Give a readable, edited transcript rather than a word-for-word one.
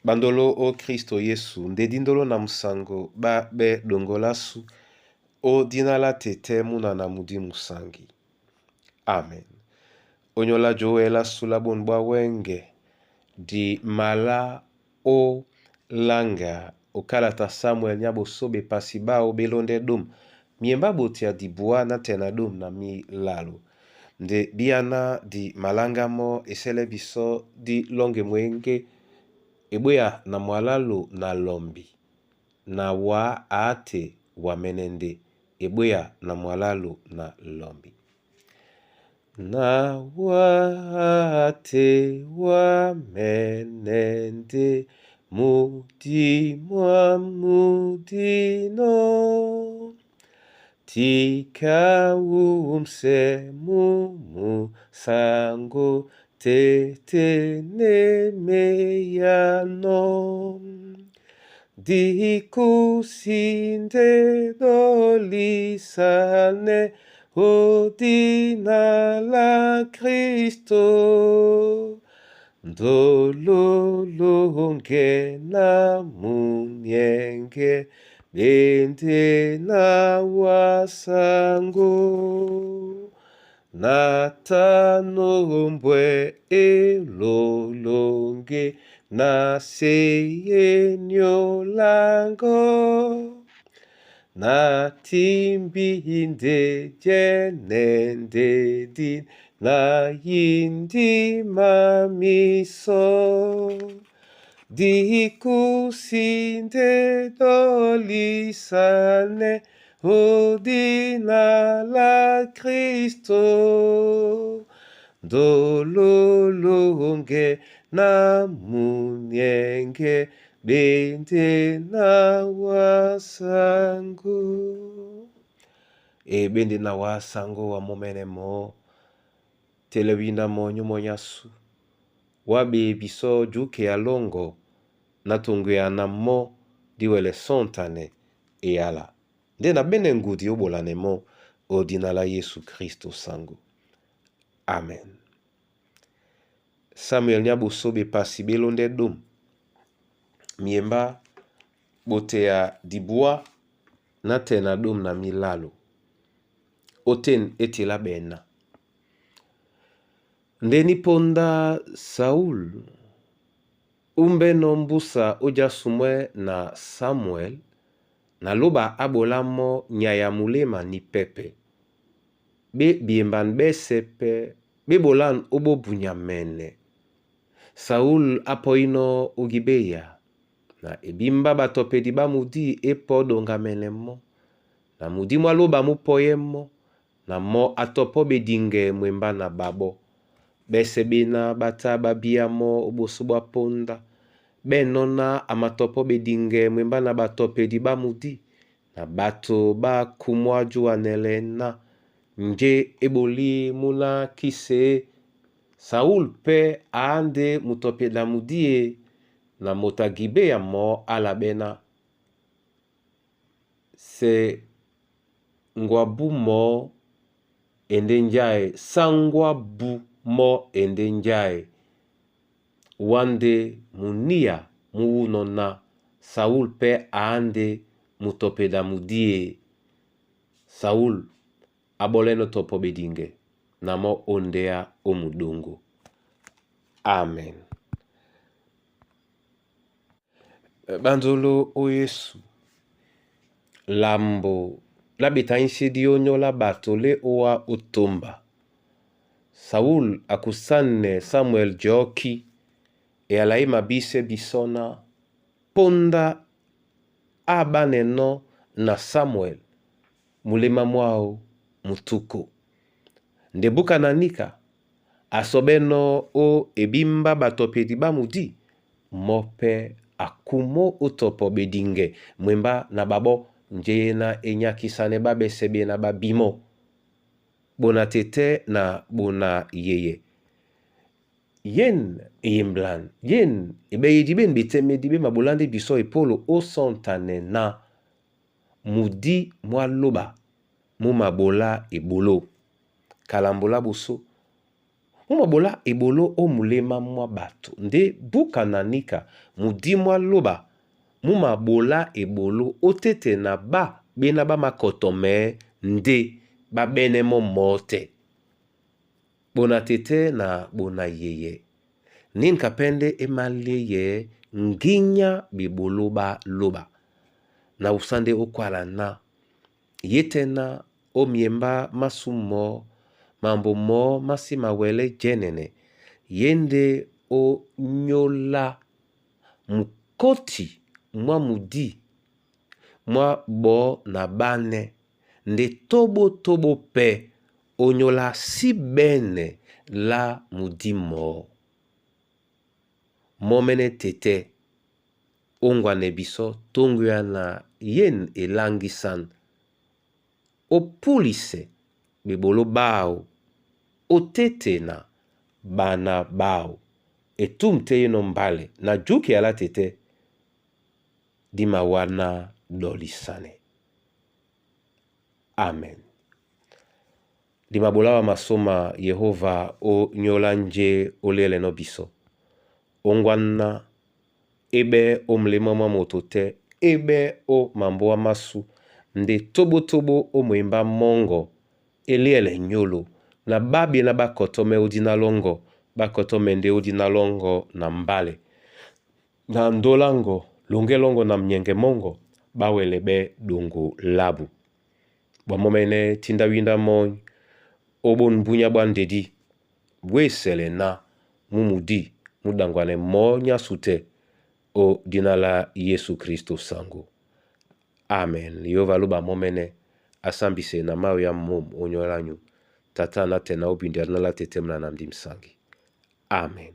Bandolo o Kristo Yesu ndedindolo na musango ba be dongolasu o dinala tete muna na mudi musangi. Amen. Onyola joela sulabon bwa wenge di mala o langa o kalata Samuel nyabo sobe pasiba o belonde dum miemba botia di bua na tena dum na mi lalo. Nde biana di malanga mo esele biso di longe mwenge eboya na mwalalo na lombi na wa ate wa menende eboya na mwalalo na lombi na wa ate wa menende mudi mwa mudino tika umse mumu sango tete nemeyano dikusinde dolisane odina la Kristo dololonge na munyenge bende na wasango natanombwe elolonge na seyenyo lango na timbinde jenende din na yindi mamiso dikusinde dolisane odina la Kristo dololonge na munyenge bende na wasango bende na wasango wa momene mo telewina mo nyumo nyasu wabe biso juke alongo na tungu ya na mo diwele sontane ala nde na bene ngudi obolane mo odinala Yesu Kristo sango. Amen. Samuel nyabo sobe pasi belonde dum miemba botea dibua na tena dum na milalo oten etila bena ndeni ponda Saul umbe nombusa oja sumwe na Samuel na loba abolamo nyaya mulema ni pepe be biemban be sepe be bolan obo bunyamene Saul apoino ugibeya na ebimba batopedi ba mudi epodo ngamenemo na mudi mwaloba mupoyemo na mo atopo bedinge mwemba na babo besebina bata babiamo obosobwa ponda benona amatopo bedinge mwemba na batopedi ba mudi na bato ba kumwaju anelena nje eboli muna kise Saul pe ande mutopeda mudie na motagibe ya mo alabena se ngwabu mo endenjae sangwabu mo endenjae wande munia muunona Saul pe ande mutopeda mudie Saul aboleno topo bedinge namo ondea omudungu. Amen. Bandolo o Yesu lambo labeta insidi onyo la batole owa utomba Saul akusane Samuel joki alaima bise bisona ponda abaneno na Samuel mulema mwao mutuko ndebuka nanika asobeno o ebimba batopedi bamudi mope akumo utopo bedinge mwemba na babo njena enyakisane babe sebe na babimo bona tete na bona yeye yen yimblan yen ebeyediben betemedibe mabulande biso epolo o sontane na mudi mwaloba mu mabola ebolo kalambola buso mumabola ebolo o mulema mwa bato nde buka na nika mudi mwa loba mumabola ebolo otete na ba bena ba makotome nde babene mo mote bona tete na bona yeye nin kapende emaleye nginya bibolo ba loba na usande okwala na yetena o miemba masumo mambo mo masi mawele jenene yende o nyola mukoti mwa mudi mwa bo na bane nde tobo pe onyola si bene la mudi mo momene tete ongwane biso tonguya na yen elangisan opulise bibolo bao otete na bana bao etumte yeno mbale na juki ala tete dima wana dolisane. Amen. Dima bolawa masoma Yehova o nyola nje olele no biso. Ongwana ebe o mlema mamotote ebe o mambo wa masu nde tobo o mwemba mongo eliele nyolo na babi na bakotome udinalongo bakotome nde udinalongo na mbale na ndolango longelongo na mnyenge mongo bawelebe dongo labu bwamomene tinda winda moy obon bunya bandedi wesele na mumudi mudangwane monya sute o dinala Yesu Kristo sango. Amen. Yehova luba momene asambise na mawe ya mom onyoranyu tata na tena obindia na la tetemna na mdimsangi. Amen.